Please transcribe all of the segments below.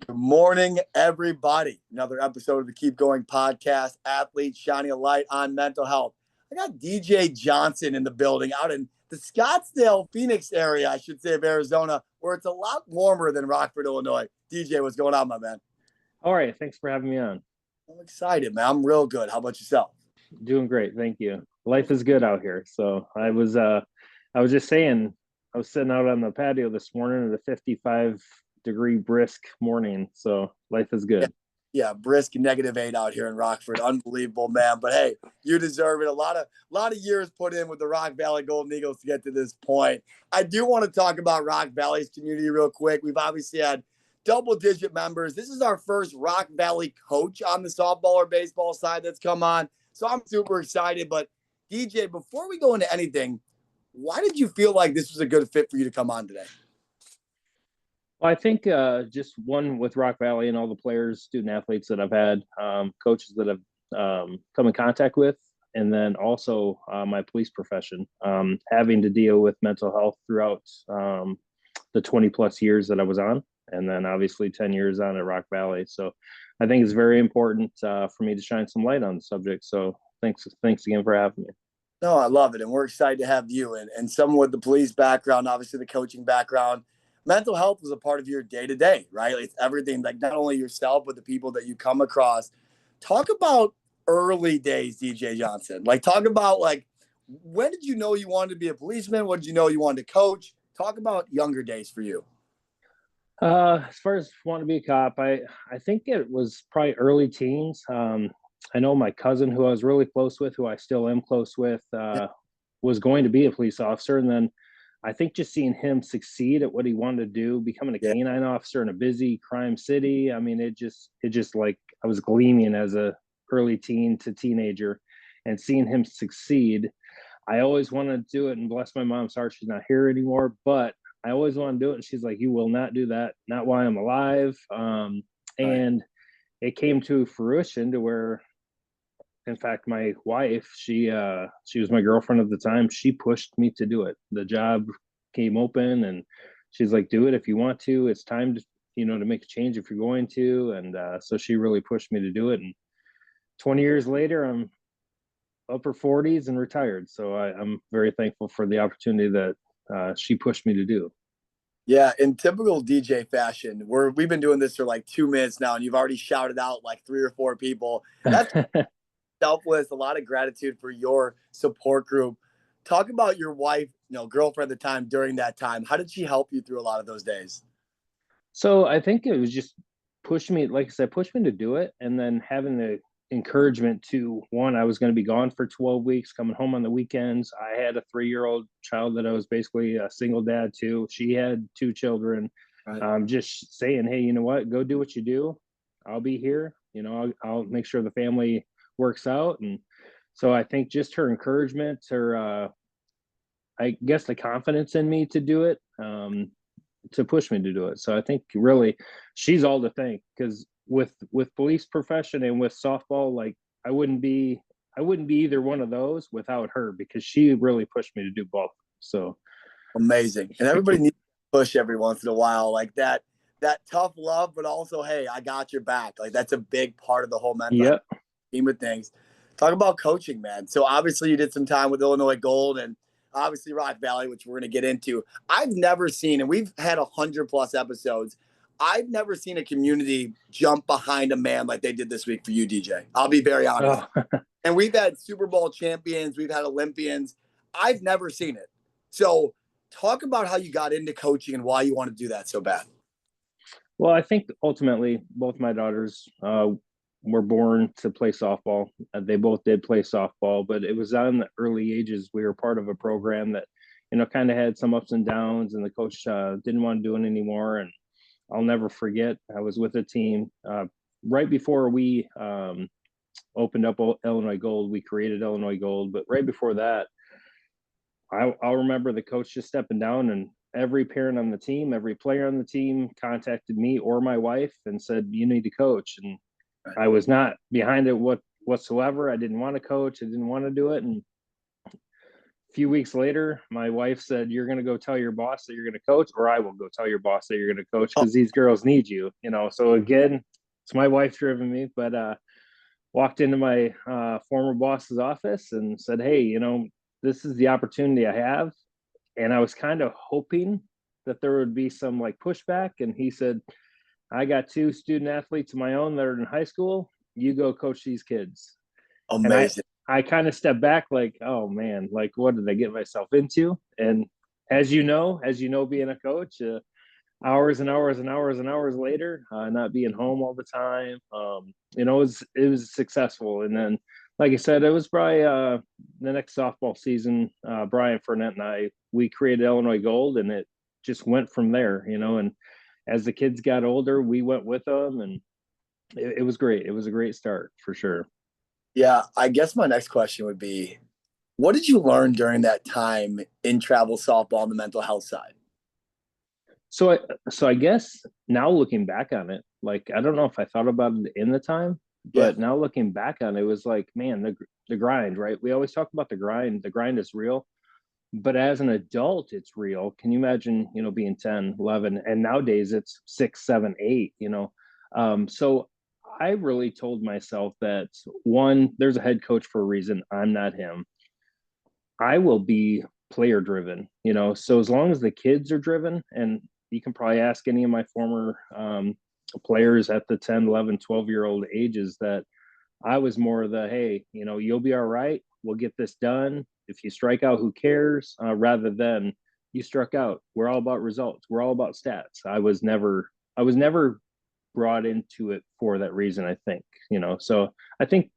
Good morning, everybody. Another episode of the Keep Going podcast, Athletes Shining a Light on Mental Health. I got DJ Johnson in the building out in the Scottsdale, Phoenix area, I should say, of Arizona, where it's a lot warmer than Rockford, Illinois. DJ, what's going on, my man? All right. Thanks for having me on. I'm excited, man. I'm real good. How about yourself? Doing great. Thank you. Life is good out here. So I was just saying, I was sitting out on the patio this morning at a 55-degree brisk morning. So life is good. Yeah, brisk -8 out here in Rockford. Unbelievable, man. But hey, you deserve it. A lot of years put in with the Rock Valley Golden Eagles to get to this point. I do want to talk about Rock Valley's community real quick. We've obviously had double-digit members. This is our first Rock Valley coach on the softball or baseball side that's come on. So I'm super excited. But DJ, before we go into anything, why did you feel like this was a good fit for you to come on today? Well, I think just one with Rock Valley and all the players, student athletes that I've had, coaches that I've come in contact with, and then also my police profession, having to deal with mental health throughout the 20 plus years that I was on, and then obviously 10 years on at Rock Valley. So I think it's very important for me to shine some light on the subject. So thanks again for having me. No, I love it. And we're excited to have you and someone with the police background, obviously the coaching background. Mental health was a part of your day-to-day, right? It's everything, like not only yourself, but the people that you come across. Talk about early days, DJ Johnson. Like, talk about, like, when did you know you wanted to be a policeman? When did you know you wanted to coach? Talk about younger days for you. As far as wanting to be a cop, I think it was probably early teens. I know my cousin, who I was really close with, who I still am close with, was going to be a police officer. And then I think just seeing him succeed at what he wanted to do, becoming a canine officer in a busy crime city. I mean, it just like I was gleaming as a early teen to teenager, and seeing him succeed. I always wanted to do it, and bless my mom's heart, she's not here anymore, but I always wanted to do it. And she's like, you will not do that. Not while I'm alive. And it came to fruition to where, in fact, my wife, she was my girlfriend at the time. She pushed me to do it. The job came open, and she's like, do it if you want to. It's time to, to make a change if you're going to. And so she really pushed me to do it. And 20 years later, I'm upper 40s and retired. So I'm very thankful for the opportunity that she pushed me to do. Yeah, in typical DJ fashion, we've been doing this for like 2 minutes now, and you've already shouted out like 3 or 4 people. That's selfless. A lot of gratitude for your support group. Talk about your wife, girlfriend at the time during that time. How did she help you through a lot of those days? So I think it was just pushing me, like I said, pushed me to do it, and then having the encouragement to, one, I was going to be gone for 12 weeks, coming home on the weekends. I had a 3-year-old child that I was basically a single dad to. She had 2 children. Right. Just saying, hey, you know what? Go do what you do. I'll be here. I'll make sure the family works out. And so I think just her encouragement, her I guess the confidence in me to do it, to push me to do it. So I think really she's all to thank, because with police profession and with softball, like I wouldn't be either one of those without her, because she really pushed me to do both. So amazing. And everybody needs to push every once in a while, like that tough love, but also, hey, I got your back. Like that's a big part of the whole mental scheme of things. Talk about coaching, man. So obviously you did some time with Illinois Gold and obviously Rock Valley, which we're going to get into. I've never seen, and we've had 100+ episodes, I've never seen a community jump behind a man like they did this week for you, DJ. I'll be very honest. And we've had Super Bowl champions. We've had Olympians. I've never seen it. So talk about how you got into coaching and why you want to do that so bad. Well, I think ultimately both my daughters were born to play softball. They both did play softball, but it was on the early ages. We were part of a program that, kind of had some ups and downs, and the coach didn't want to do it anymore. And I'll never forget, I was with a team right before we opened up Illinois Gold. We created Illinois Gold, but right before that, I'll remember the coach just stepping down, and every parent on the team, every player on the team contacted me or my wife and said, you need to coach. And I was not behind it whatsoever. I didn't want to coach. I didn't want to do it. And few weeks later, my wife said, "You're going to go tell your boss that you're going to coach, or I will go tell your boss that you're going to coach because these girls need you." So again, it's my wife driven me, but walked into my former boss's office and said, "Hey, this is the opportunity I have." And I was kind of hoping that there would be some like pushback. And he said, "I got 2 student athletes of my own that are in high school. You go coach these kids." Amazing. And I kind of stepped back like, oh man, like what did I get myself into? And as you know, being a coach, hours and hours and hours and hours later, not being home all the time, it was successful. And then, like I said, it was probably the next softball season. Brian Furnett and we created Illinois Gold, and it just went from there. And as the kids got older, we went with them, and it was great. It was a great start for sure. Yeah, I guess my next question would be, what did you learn during that time in travel softball on the mental health side? So I guess now looking back on it, like I don't know if I thought about it in the time, but now looking back on it, it was like, man, the grind, right? We always talk about the grind. The grind is real, but as an adult, it's real. Can you imagine, being 10, 11, and nowadays it's 6, 7, 8, So I really told myself that, one, there's a head coach for a reason. I'm not him. I will be player driven, so as long as the kids are driven, and you can probably ask any of my former players at the 10, 11, 12-year-old ages, that I was more of the, hey, you'll be all right. We'll get this done. If you strike out, who cares? Rather than you struck out. We're all about results. We're all about stats. I was never brought into it for that reason, I think, so I think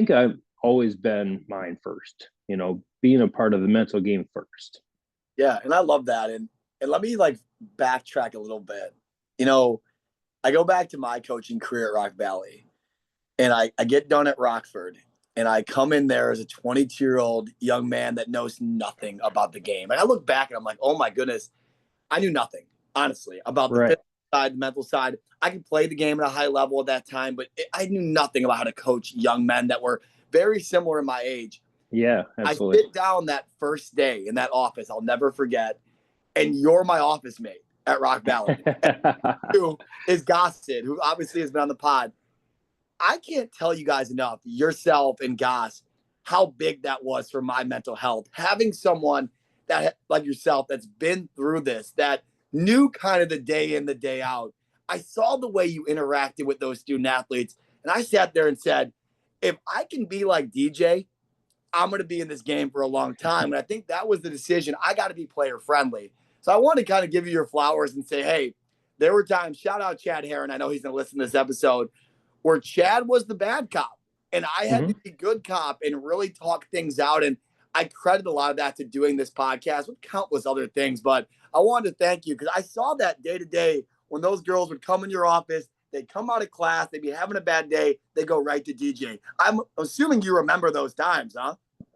I've always been mine first, being a part of the mental game first. Yeah. And I love that. And let me like backtrack a little bit. I go back to my coaching career at Rock Valley, and I get done at Rockford, and I come in there as a 22-year-old young man that knows nothing about the game. And I look back and I'm like, oh my goodness, I knew nothing, honestly, about the physical side, the mental side. I could play the game at a high level at that time, but I knew nothing about how to coach young men that were very similar in my age. Yeah, absolutely. I sit down that first day in that office, I'll never forget, and you're my office mate at Rock Valley. Who is Gossett, who obviously has been on the pod. I can't tell you guys enough, yourself and Goss, how big that was for my mental health. Having someone that, like yourself, that's been through this, that knew kind of the day in, the day out. I saw the way you interacted with those student athletes, and I sat there and said, if I can be like DJ, I'm going to be in this game for a long time. And I think that was the decision. I got to be player friendly. So I want to kind of give you your flowers and say, hey, there were times, shout out Chad Heron, I know he's going to listen to this episode, where Chad was the bad cop and I had to be good cop and really talk things out. And I credit a lot of that to doing this podcast with countless other things. But I wanted to thank you because I saw that day to day when those girls would come in your office, they'd come out of class, they'd be having a bad day, they go right to DJ. I'm assuming you remember those times, huh?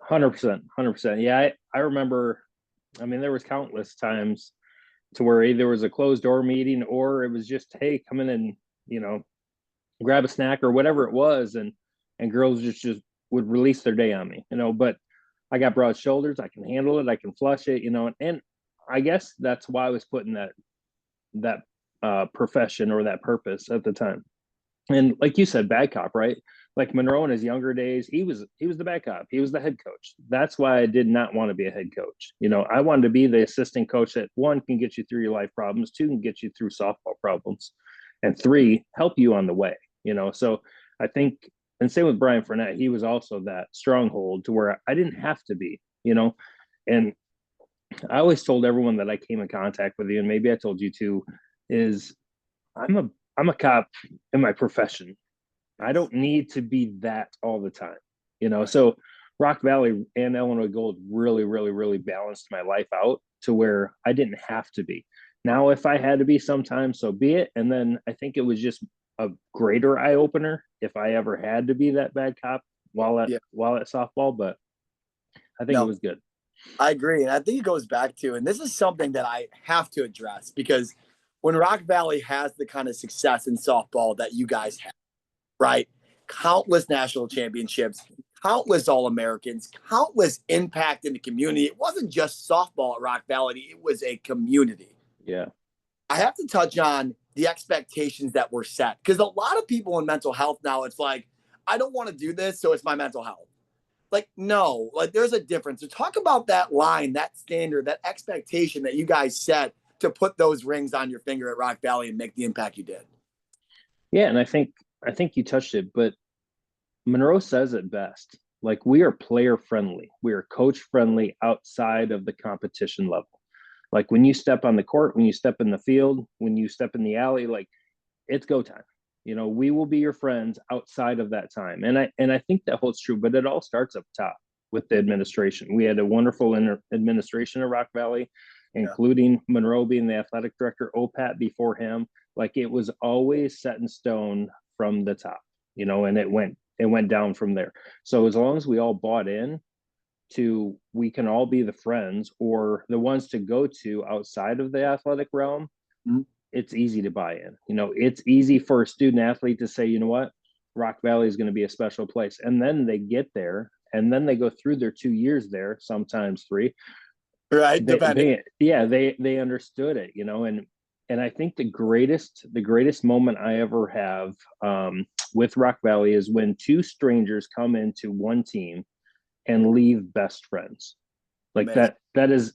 100%. 100%. Yeah, I remember. I mean, there was countless times to where either there was a closed door meeting or it was just, hey, come in and, grab a snack or whatever it was. And girls just would release their day on me, but I got broad shoulders. I can handle it. I can flush it, and I guess that's why I was put in that profession or that purpose at the time. And like you said, bad cop, right? Like Monroe in his younger days, he was the bad cop. He was the head coach. That's why I did not want to be a head coach. I wanted to be the assistant coach that, one, can get you through your life problems, two, can get you through softball problems, and three, help you on the way. So I think, and same with Brian Furnett, he was also that stronghold to where I didn't have to be, and I always told everyone that I came in contact with you, and maybe I told you too, is I'm a cop in my profession. I don't need to be that all the time, So Rock Valley and Illinois Gold really, really, really balanced my life out to where I didn't have to be. Now, if I had to be sometimes, so be it. And then I think it was just a greater eye opener if I ever had to be that bad cop while at softball. But I think it was good. I agree. And I think it goes back to, and this is something that I have to address, because when Rock Valley has the kind of success in softball that you guys have, right? Countless national championships, countless All-Americans, countless impact in the community. It wasn't just softball at Rock Valley. It was a community. Yeah. I have to touch on the expectations that were set, because a lot of people in mental health now, it's like, I don't want to do this, so it's my mental health. Like, no, like there's a difference. So talk about that line, that standard, that expectation that you guys set to put those rings on your finger at Rock Valley and make the impact you did. Yeah, and I think you touched it, but Monroe says it best. Like, we are player friendly. We are coach friendly outside of the competition level. Like, when you step on the court, when you step in the field, when you step in the alley, like, it's go time. You know, we will be your friends outside of that time. And I think that holds true, but it all starts up top with the administration. We had a wonderful administration at Rock Valley, including Monroe being the athletic director, OPAT before him. Like, it was always set in stone from the top, you know, and it went down from there. So as long as we all bought in to, we can all be the friends or the ones to go to outside of the athletic realm, it's easy to buy in. You know, it's easy for a student athlete to say, you know what, Rock Valley is going to be a special place. And then they get there and then they go through their 2 years there, sometimes 3. Right. They understood it, you know, and I think the greatest moment I ever have with Rock Valley is when 2 strangers come into one team and leave best friends. Like, that is,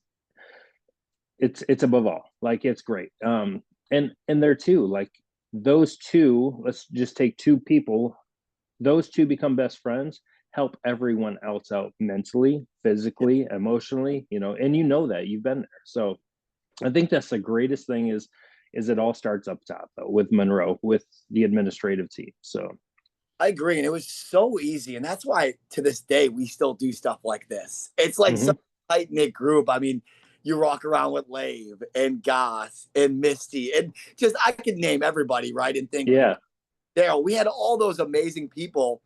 it's above all. Like, it's great. And there too, like, those 2, let's just take 2 people, those 2 become best friends, help everyone else out mentally, physically, emotionally, you know, and you know that you've been there. So I think that's the greatest thing is it all starts up top though, with Monroe, with the administrative team. So I agree. And it was so easy. And that's why to this day, we still do stuff like this. It's like some tight knit group. I mean, you walk around with Lave and Goss and Misty and just, I could name everybody, right? And think, Dale, we had all those amazing people.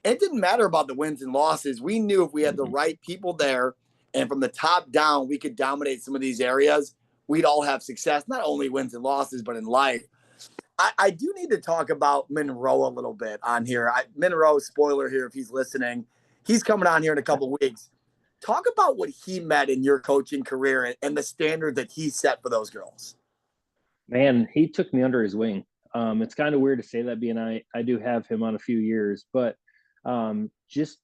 And it didn't matter about the wins and losses. We knew if we had the right people there and from the top down, we could dominate some of these areas. We'd all have success, not only wins and losses, but in life. I do need to talk about Monroe a little bit on here. Monroe, spoiler here, if he's listening, he's coming on here in a couple of weeks. Talk about what he met in your coaching career and the standard that he set for those girls. Man, he took me under his wing. It's kind of weird to say that, being I do have him on a few years, but just,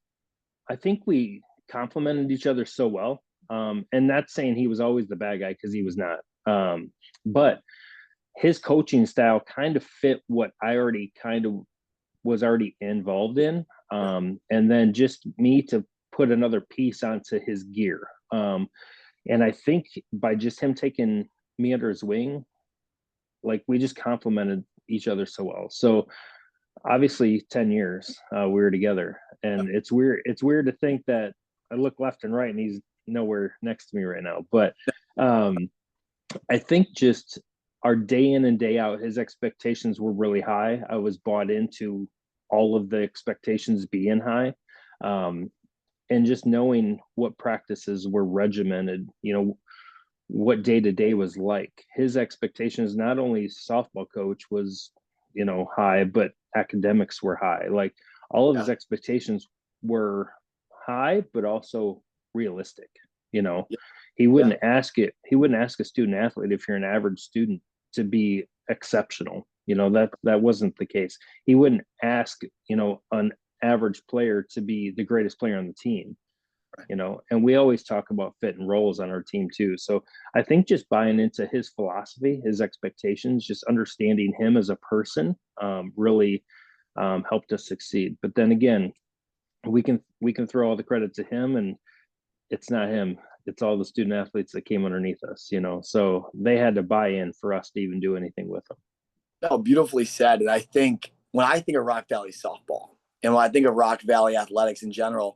I think we complemented each other so well. And that's saying he was always the bad guy, because he was not. But his coaching style kind of fit what I already kind of was already involved in. And then just me to put another piece onto his gear. And I think by just him taking me under his wing, like, we just complemented each other so well. So obviously 10 years we were together, and it's weird to think that I look left and right and he's nowhere next to me right now. But I think just our day in and day out, his expectations were really high. I was bought into all of the expectations being high. And just knowing what practices were regimented, you know, what day to day was like. His expectations, not only softball coach, was, you know, high, but academics were high. Like, all of his expectations were high, but also realistic. You know, he wouldn't ask a student athlete, if you're an average student, to be exceptional. You know, that wasn't the case. He wouldn't ask, you know, an average player to be the greatest player on the team. You know, and we always talk about fit and roles on our team too. So I think just buying into his philosophy, his expectations, just understanding him as a person, really helped us succeed. But then again, we can throw all the credit to him, and it's not him. It's all the student athletes that came underneath us, you know, so they had to buy in for us to even do anything with them. No, beautifully said. And I think when I think of Rock Valley softball and when I think of Rock Valley athletics in general,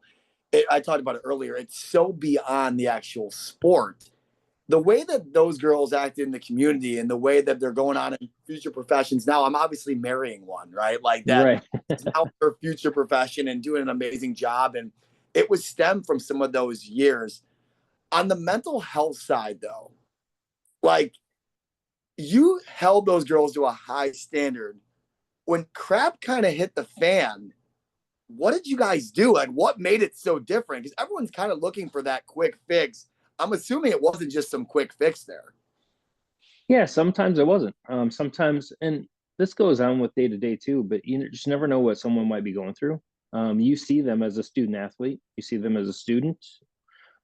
I talked about it earlier. It's so beyond the actual sport. The way that those girls act in the community and the way that they're going on in future professions. Now, I'm obviously marrying one, right? Like that. Right. It's now her future profession and doing an amazing job. And it was stemmed from some of those years. On the mental health side, though, like, you held those girls to a high standard. When crap kind of hit the fan, what did you guys do? Like, what made it so different? Because everyone's kind of looking for that quick fix. I'm assuming it wasn't just some quick fix there. Yeah, sometimes it wasn't. Sometimes, and this goes on with day to day too, but you just never know what someone might be going through. You see them as a student athlete, you see them as a student.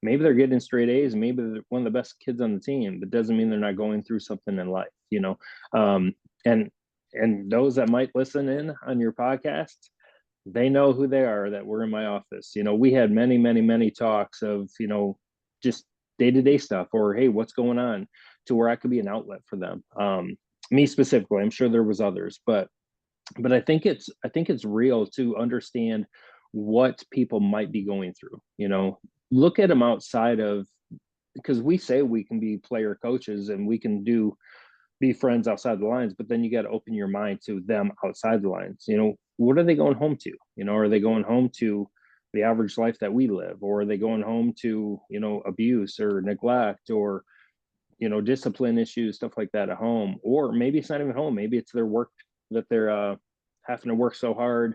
Maybe they're getting straight A's, maybe they're one of the best kids on the team, but doesn't mean they're not going through something in life, you know. And those that might listen in on your podcast, they know who they are that were in my office. You know, we had many, many, many talks of, you know, just day to day stuff, or hey, what's going on, to where I could be an outlet for them. Me specifically, I'm sure there was others, but I think it's real to understand what people might be going through. You know, look at them outside of, because we say we can be player coaches and we can be friends outside the lines, but then you got to open your mind to them outside the lines. You know, what are they going home to? You know, are they going home to the average life that we live, or are they going home to, you know, abuse or neglect, or, you know, discipline issues, stuff like that at home? Or maybe it's not even home. Maybe it's their work that they're having to work so hard,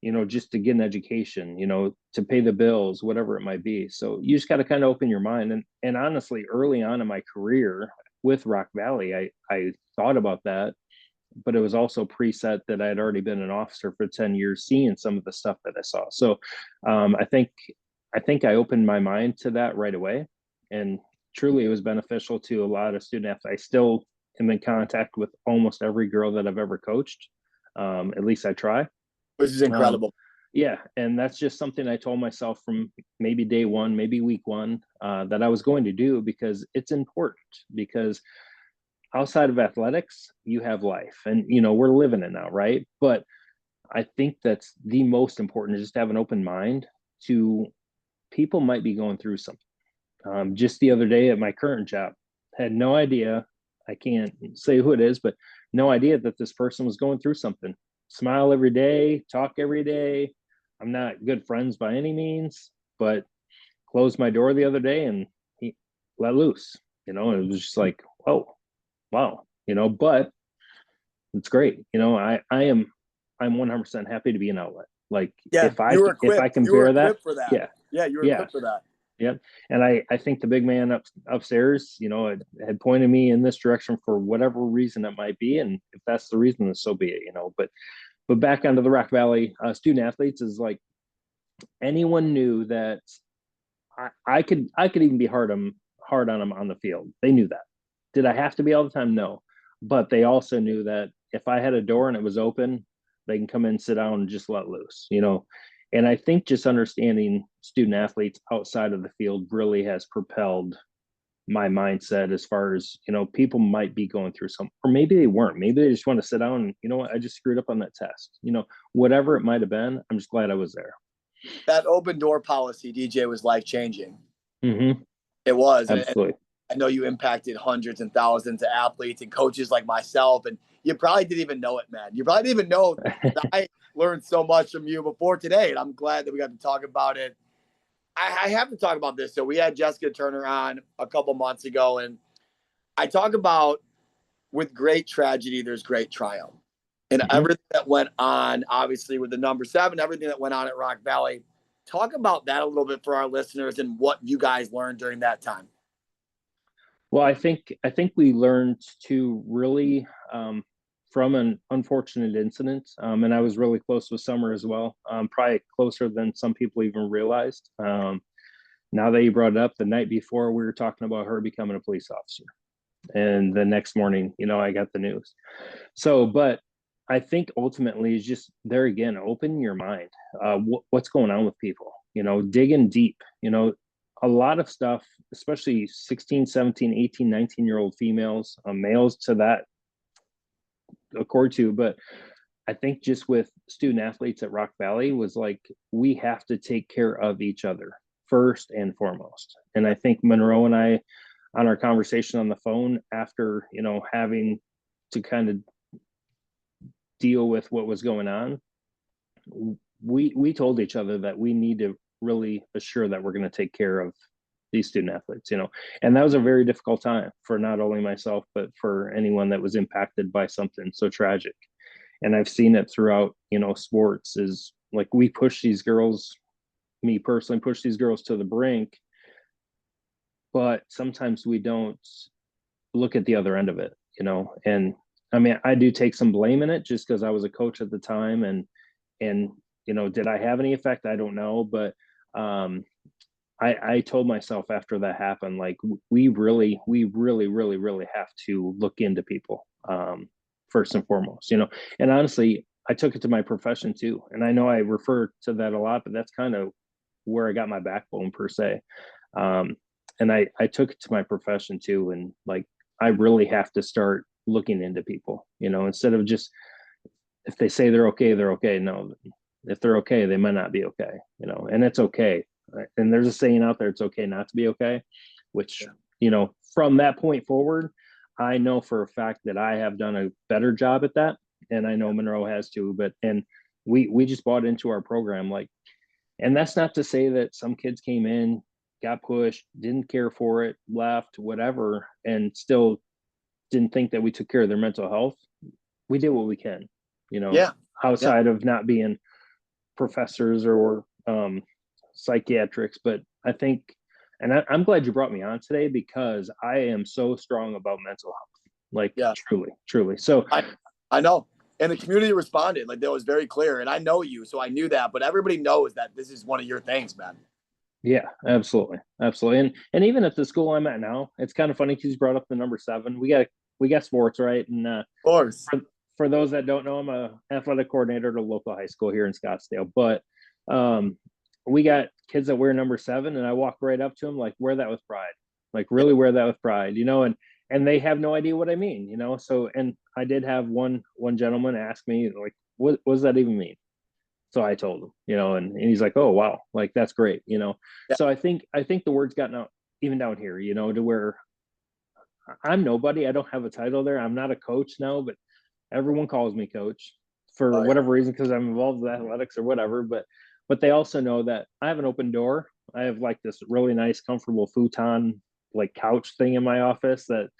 you know, just to get an education, you know, to pay the bills, whatever it might be. So you just got to kind of open your mind. And honestly, early on in my career with Rock Valley, I thought about that, but it was also preset that I had already been an officer for 10 years, seeing some of the stuff that I saw. So I think I opened my mind to that right away. And truly it was beneficial to a lot of student athletes. I still am in contact with almost every girl that I've ever coached. At least I try. Which is incredible. Yeah, and that's just something I told myself from maybe day one, maybe week one, that I was going to do, because it's important. Because outside of athletics, you have life, and you know we're living it now, right? But I think that's the most important, is just to have an open mind to people might be going through something. Just the other day at my current job, had no idea. I can't say who it is, but no idea that this person was going through something. Smile every day, talk every day. I'm not good friends by any means, but closed my door the other day and he let loose. You know, it was just like, oh, wow. You know, but it's great. You know, I'm 100% happy to be an outlet. Like Yeah, you were if I equipped. can You were bear that, equipped for that. yeah, Yeah, you were yeah. equipped for that. Yep. And I think the big man upstairs, you know, had pointed me in this direction for whatever reason it might be. And if that's the reason, then so be it, you know. But back onto the Rock Valley student athletes, is like, anyone knew that I could even be hard on them on the field. They knew that. Did I have to be all the time? No. But they also knew that if I had a door and it was open, they can come in, sit down, and just let loose, you know. And I think just understanding student athletes outside of the field really has propelled my mindset, as far as, you know, people might be going through something, or maybe they weren't. Maybe they just want to sit down and, you know what, I just screwed up on that test. You know, whatever it might have been, I'm just glad I was there. That open door policy, DJ, was life changing. Mm-hmm. It was. Absolutely. I know you impacted hundreds and thousands of athletes and coaches like myself, and you probably didn't even know it, man. You probably didn't even know that I learned so much from you before today, and I'm glad that we got to talk about it. I have to talk about this. So we had Jessica Turner on a couple months ago, and I talk about, with great tragedy, there's great triumph. And Mm-hmm. everything that went on, obviously, with the number 7, everything that went on at Rock Valley. Talk about that a little bit for our listeners and what you guys learned during that time. Well, I think we learned to really, from an unfortunate incident, and I was really close with Summer as well, probably closer than some people even realized. Now that you brought it up, the night before we were talking about her becoming a police officer, and the next morning, you know, I got the news. So, but I think ultimately is just there again, open your mind. What's going on with people? You know, digging deep. You know, a lot of stuff, especially 16, 17, 18, 19-year-old females, males to that accord to. But I think just with student athletes at Rock Valley was like, we have to take care of each other first and foremost. And I think Monroe and I, on our conversation on the phone after, you know, having to kind of deal with what was going on, we told each other that we need to really assure that we're going to take care of these student athletes, you know. And that was a very difficult time for not only myself, but for anyone that was impacted by something so tragic. And I've seen it throughout, you know, sports, is like we push these girls, me personally push these girls to the brink, but sometimes we don't look at the other end of it, and I mean, I do take some blame in it just because I was a coach at the time, and did I have any effect? I don't know, but I told myself after that happened, like we really have to look into people, first and foremost, and honestly, I took it to my profession too. And I know I refer to that a lot, but that's kind of where I got my backbone per se. And I took it to my profession too. And like, I really have to start looking into people, instead of just, if they say they're okay, they're okay. No, if they're okay, they might not be okay, and it's okay. And there's a saying out there, it's okay not to be okay, which, from that point forward, I know for a fact that I have done a better job at that. And I know Monroe has too, and we just bought into our program. Like, and that's not to say that some kids came in, got pushed, didn't care for it, left, whatever, and still didn't think that we took care of their mental health. We did what we can, outside of not being professors or psychiatrics. But I think, and I'm glad you brought me on today, because I am so strong about mental health. Like, truly. So I know. And the community responded. Like, that was very clear. And I know you, so I knew that. But everybody knows that this is one of your things, man. Yeah, absolutely. And even at the school I'm at now, it's kind of funny because you brought up the number 7. We got sports, right? And of course. For those that don't know, I'm a athletic coordinator at a local high school here in Scottsdale. But we got kids that wear number 7, and I walk right up to them, like, wear that with pride. Like, really wear that with pride, and they have no idea what I mean, So, and I did have one gentleman ask me, like, what does that even mean? So I told him, and he's like, oh, wow, like, that's great, So I think the word's gotten out even down here, to where I'm nobody. I don't have a title there. I'm not a coach now, but everyone calls me coach for whatever reason, because I'm involved with athletics or whatever. But they also know that I have an open door. I have like this really nice, comfortable futon, like, couch thing in my office that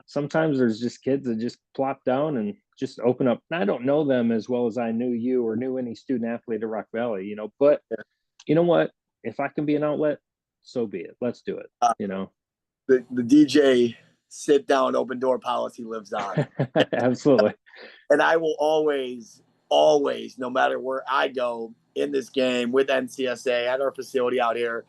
sometimes there's just kids that just plop down and just open up. And I don't know them as well as I knew you or knew any student athlete at Rock Valley, but you know what? If I can be an outlet, so be it. Let's do it. The DJ sit down open door policy lives on. Absolutely. And I will always, no matter where I go in this game with NCSA at our facility out here,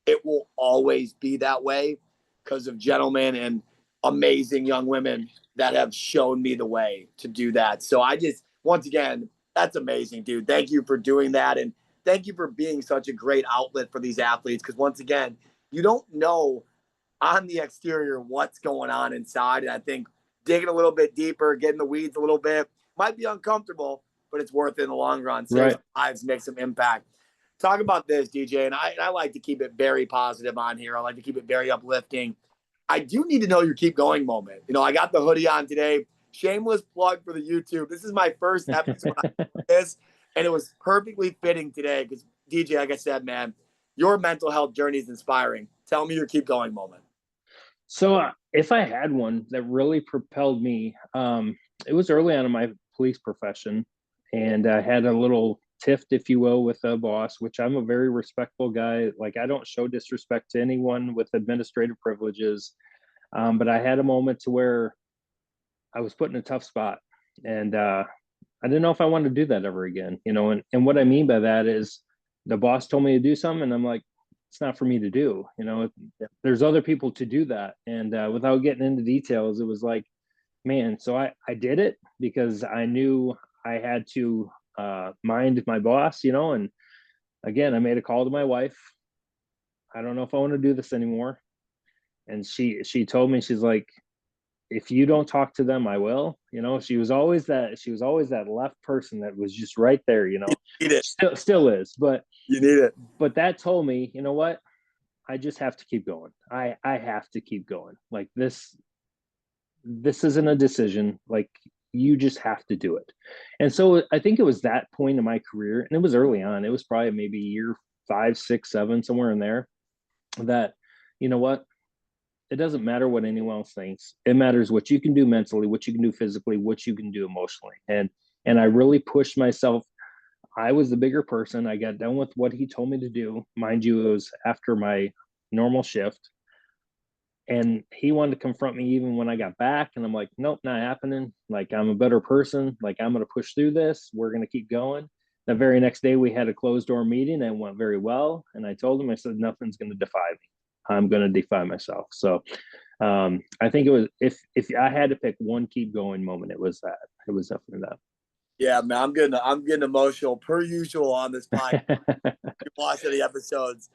it will always be that way because of gentlemen and amazing young women that have shown me the way to do that. So I just, once again, that's amazing, dude. Thank you for doing that. And thank you for being such a great outlet for these athletes. Because once again, you don't know on the exterior what's going on inside. And I think digging a little bit deeper, getting the weeds a little bit, might be uncomfortable, but it's worth it in the long run. Save lives, make some impact. Talk about this, DJ, and I like to keep it very positive on here. I like to keep it very uplifting. I do need to know your keep going moment. I got the hoodie on today. Shameless plug for the YouTube. This is my first episode of this, and it was perfectly fitting today because, DJ, like I said, man, your mental health journey is inspiring. Tell me your keep going moment. So if I had one that really propelled me, it was early on in my police profession, and I had a little tiff, if you will, with a boss, which I'm a very respectful guy. Like, I don't show disrespect to anyone with administrative privileges. But I had a moment to where I was put in a tough spot, and I didn't know if I wanted to do that ever again, and what I mean by that is the boss told me to do something, and I'm like, it's not for me to do, there's other people to do that. And without getting into details, it was like, man, so I did it because I knew I had to mind my boss, and again, I made a call to my wife. I don't know if I want to do this anymore. And she told me, she's like, if you don't talk to them, I will. She was always that left person that was just right there, still is, but you need it. But that told me, you know what? I just have to keep going. I have to keep going. Like, this isn't a decision. Like, you just have to do it. And so I think it was that point in my career, and it was early on. It was probably maybe year 5, 6, 7, somewhere in there, that, you know what? It doesn't matter what anyone else thinks. It matters what you can do mentally, what you can do physically, what you can do emotionally. And I really pushed myself I was the bigger person. I got done with what he told me to do. Mind you, it was after my normal shift. And he wanted to confront me even when I got back. And I'm like, nope, not happening. Like, I'm a better person. Like, I'm going to push through this. We're going to keep going. The very next day, we had a closed door meeting and it went very well. And I told him, I said, nothing's going to defy me. I'm going to defy myself. So I think it was, if I had to pick one keep going moment, it was that. It was definitely that. Yeah, man, I'm getting emotional per usual on this podcast. You watch any episodes.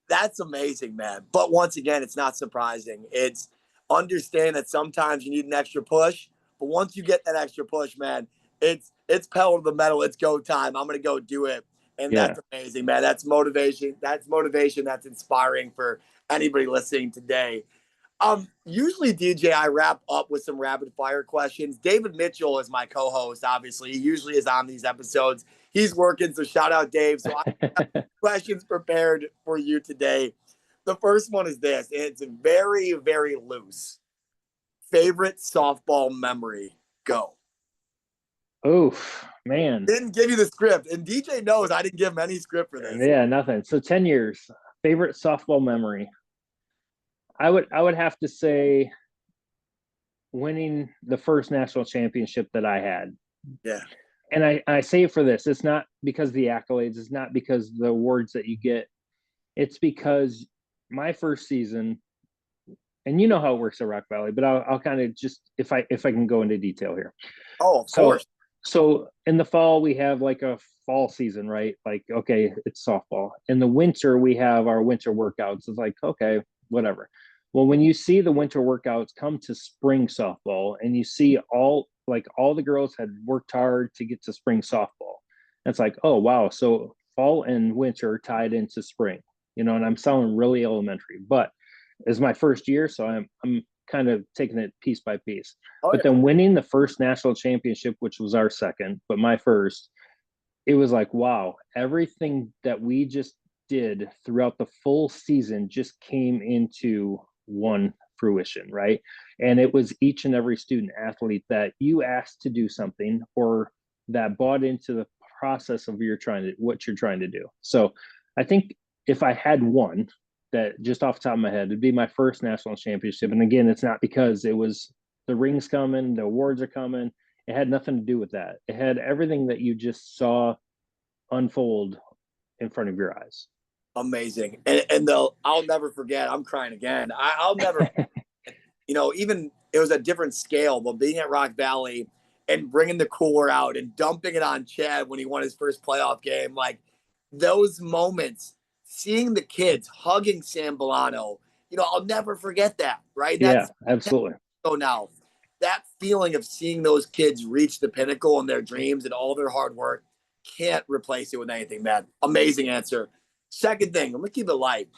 That's amazing, man. But once again, it's not surprising. It's understand that sometimes you need an extra push, but once you get that extra push, man, it's pedal to the metal. It's go time. I'm gonna go do it, and Yeah. that's amazing, man. That's motivation. That's motivation. That's inspiring for anybody listening today. Usually, DJ, I wrap up with some rapid fire questions. David Mitchell is my co-host. Obviously, he usually is on these episodes. He's working, so shout out Dave. So I have questions prepared for you today. The first one is this. It's very, very loose. Favorite softball memory? Go. Oof, man. Didn't give you the script, and DJ knows I didn't give him any script for this. Yeah, nothing. So 10 years. Favorite softball memory. I would have to say winning the first national championship that I had. Yeah. And I say it for this. It's not because of the accolades. It's not because the awards that you get. It's because my first season, and you know how it works at Rock Valley, but I'll kind of just, if I can go into detail here. Oh, of course. So in the fall, we have like a fall season, right? Like, okay, it's softball. In the winter, we have our winter workouts. It's like, okay, whatever. Well, when you see the winter workouts come to spring softball and you see all the girls had worked hard to get to spring softball, it's like, oh, wow. So fall and winter tied into spring, and I'm sounding really elementary, but it's my first year. So I'm kind of taking it piece by piece. But then winning the first national championship, which was our second, but my first, it was like, wow, everything that we just did throughout the full season just came into one fruition, right? And it was each and every student athlete that you asked to do something or that bought into the process of what you're trying to do. So I think if I had one that just off the top of my head, it'd be my first national championship. And again, it's not because it was the rings coming, the awards are coming. It had nothing to do with that. It had everything that you just saw unfold in front of your eyes. Amazing. And I'll never forget, I'm crying again. I'll never, even it was a different scale, but being at Rock Valley and bringing the cooler out and dumping it on Chad when he won his first playoff game, like those moments, seeing the kids hugging Sam Bolano, I'll never forget that, right? Yeah, absolutely. So now that feeling of seeing those kids reach the pinnacle in their dreams and all their hard work, can't replace it with anything, man. Amazing answer. Second thing, I'm going to keep it light.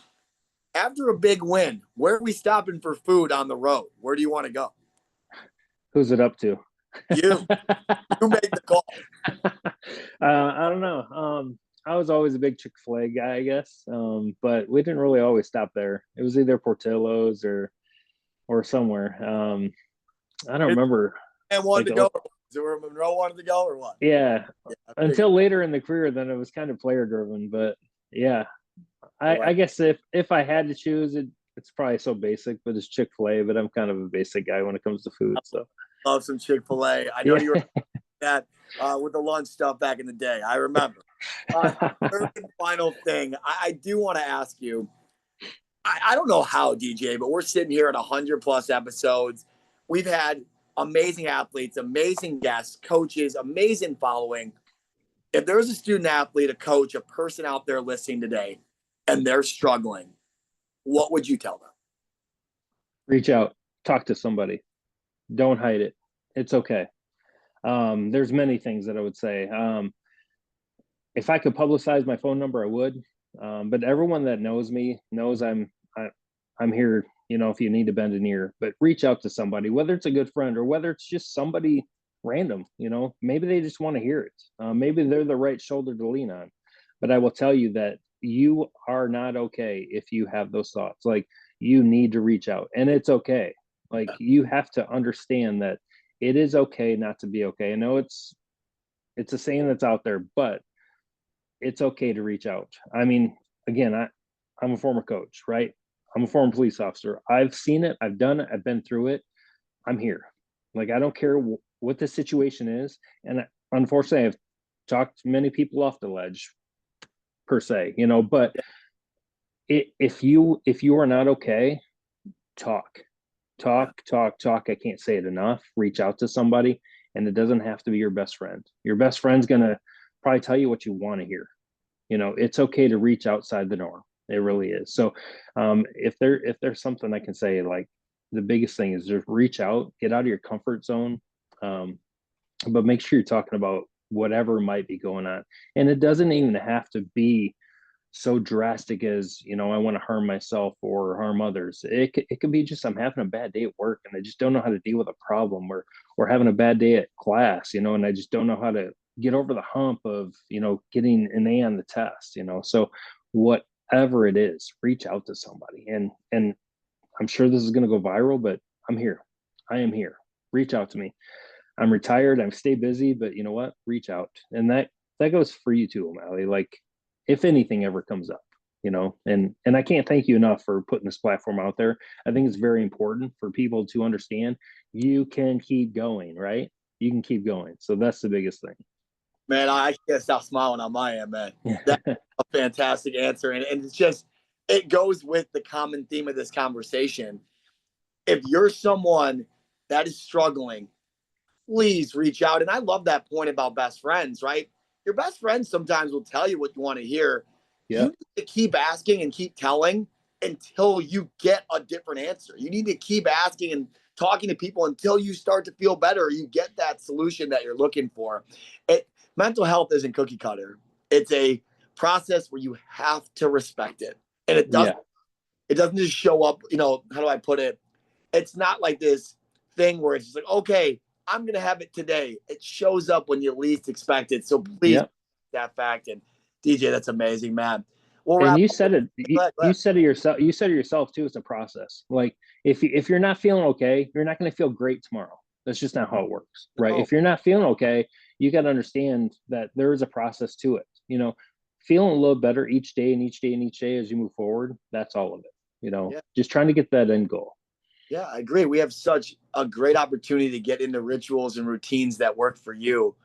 After a big win, where are we stopping for food on the road? Where do you want to go? Who's it up to? You. You make the call. I don't know. I was always a big Chick-fil-A guy, I guess. But we didn't really always stop there. It was either Portillo's or somewhere. I don't remember. And wanted to go. Or Monroe wanted to go or what? Yeah. Until later in the career, then it was kind of player driven. But yeah, I guess if I had to choose, it's probably so basic, but it's Chick-fil-A. But I'm kind of a basic guy when it comes to food. So love some Chick-fil-A. I know you were that with the lunch stuff back in the day. I remember. Third and final thing, I do want to ask you. I don't know how, DJ, but we're sitting here at 100+ episodes. We've had amazing athletes, amazing guests, coaches, amazing following. If there's a student athlete, a coach, a person out there listening today, and they're struggling, what would you tell them? Reach out, talk to somebody. Don't hide it. It's okay. There's many things that I would say. If I could publicize my phone number, I would. But everyone that knows me knows I'm here, if you need to bend an ear, but reach out to somebody, whether it's a good friend or whether it's just somebody random, maybe they just want to hear it. Maybe they're the right shoulder to lean on. But I will tell you that you are not okay if you have those thoughts. Like, you need to reach out, and it's okay. Like, you have to understand that it is okay not to be okay. I know it's a saying that's out there, but it's okay to reach out. I mean, again, I'm a former coach, right? I'm a former police officer. I've seen it. I've done it. I've been through it. I'm here. Like, I don't care what the situation is. And unfortunately, I've talked many people off the ledge per se, but if you are not okay, talk. I can't say it enough. Reach out to somebody, and it doesn't have to be your best friend. Your best friend's going to probably tell you what you want to hear. It's okay to reach outside the norm. It really is. So if there's something I can say, like, the biggest thing is just reach out, get out of your comfort zone. But make sure you're talking about whatever might be going on. And it doesn't even have to be so drastic as, I want to harm myself or harm others. It could be just, I'm having a bad day at work and I just don't know how to deal with a problem, or having a bad day at class, and I just don't know how to get over the hump of, getting an A on the test, so whatever it is, reach out to somebody. And I'm sure this is going to go viral, but I'm here. I am here. Reach out to me. I'm retired. I'm stay busy, but you know what? Reach out. And that goes for you too, O'Malley. Like, if anything ever comes up, and I can't thank you enough for putting this platform out there. I think it's very important for people to understand you can keep going, right? You can keep going. So that's the biggest thing. Man, I can't stop smiling on my end, man. That's a fantastic answer. And it's just, it goes with the common theme of this conversation. If you're someone that is struggling, please reach out. And I love that point about best friends, right? Your best friends sometimes will tell you what you want to hear. Yeah. You need to keep asking and keep telling until you get a different answer. You need to keep asking and talking to people until you start to feel better, or you get that solution that you're looking for. Mental health isn't cookie cutter. It's a process where you have to respect it. And it doesn't just show up, how do I put it? It's not like this thing where it's just like, okay, I'm going to have it today. It shows up when you least expect it. So please, that fact. And DJ, that's amazing, man. And you said it. You said it yourself. You said it yourself too. It's a process. Like, if you're not feeling okay, you're not going to feel great tomorrow. That's just not how it works, right? If you're not feeling okay, you got to understand that there is a process to it. Feeling a little better each day and each day and each day as you move forward. That's all of it. Just trying to get that end goal. Yeah, I agree. We have such a great opportunity to get into rituals and routines that work for you.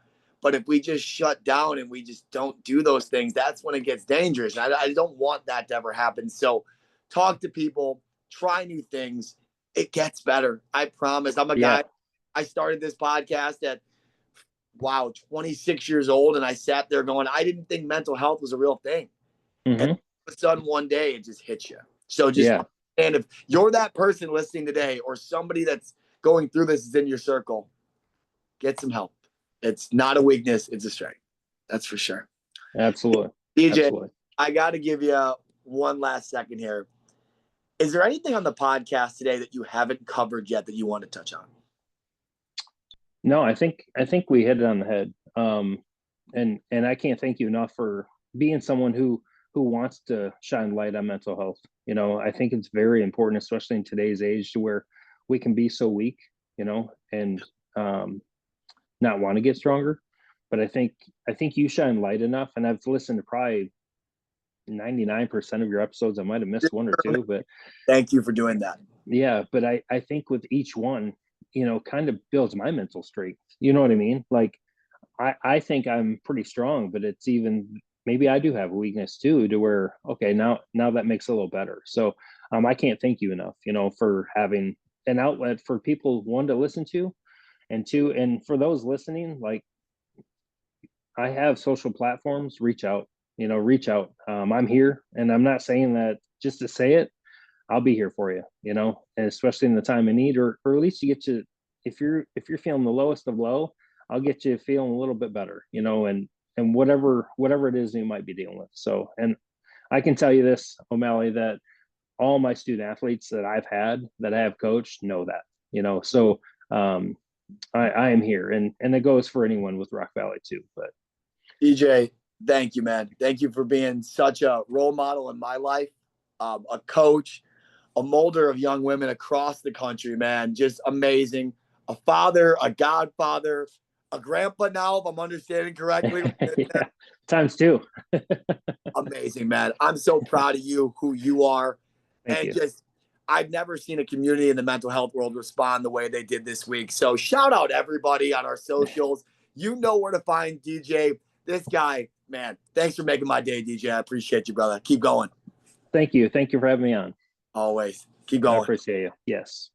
But if we just shut down and we just don't do those things, that's when it gets dangerous. And I don't want that to ever happen. So talk to people, try new things. It gets better. I promise. I'm a guy. I started this podcast at, 26 years old. And I sat there going, I didn't think mental health was a real thing. Mm-hmm. And all of a sudden, one day, it just hits you. So just and if you're that person listening today, or somebody that's going through this is in your circle, get some help. It's not a weakness. It's a strength. That's for sure. Absolutely. DJ, Absolutely. I got to give you one last second here. Is there anything on the podcast today that you haven't covered yet that you want to touch on? No, I think we hit it on the head. And I can't thank you enough for being someone who wants to shine light on mental health. I think it's very important, especially in today's age, to where we can be so weak, and not want to get stronger. But I think you shine light enough, and I've listened to probably 99% of your episodes. I might have missed one or two, but thank you for doing that. Yeah, but I think with each one, kind of builds my mental strength. You know what I mean? Like, I think I'm pretty strong, but it's even, maybe I do have a weakness too, to where, okay, now that makes it a little better. So I can't thank you enough, for having an outlet for people, one, to listen to, and two, and for those listening, like, I have social platforms. Reach out. I'm here, and I'm not saying that just to say it. I'll be here for you, and especially in the time of need, or at least you get to, if you're feeling the lowest of low, I'll get you feeling a little bit better, and whatever it is you might be dealing with. So, and I can tell you this, O'Malley, that all my student athletes that I've had, that I have coached, know that, so I am here, and it goes for anyone with Rock Valley too. But DJ, thank you, man. Thank you for being such a role model in my life, a coach, a molder of young women across the country, man. Just amazing. A father, a godfather, a grandpa now, if I'm understanding correctly. Yeah, times two. Amazing, man. I'm so proud of you, who you are. Thank you. Just, I've never seen a community in the mental health world respond the way they did this week. So shout out everybody on our socials. You know where to find DJ. This guy, man, thanks for making my day, DJ. I appreciate you, brother. Keep going. Thank you. Thank you for having me on. Always. Keep going. I appreciate you. Yes.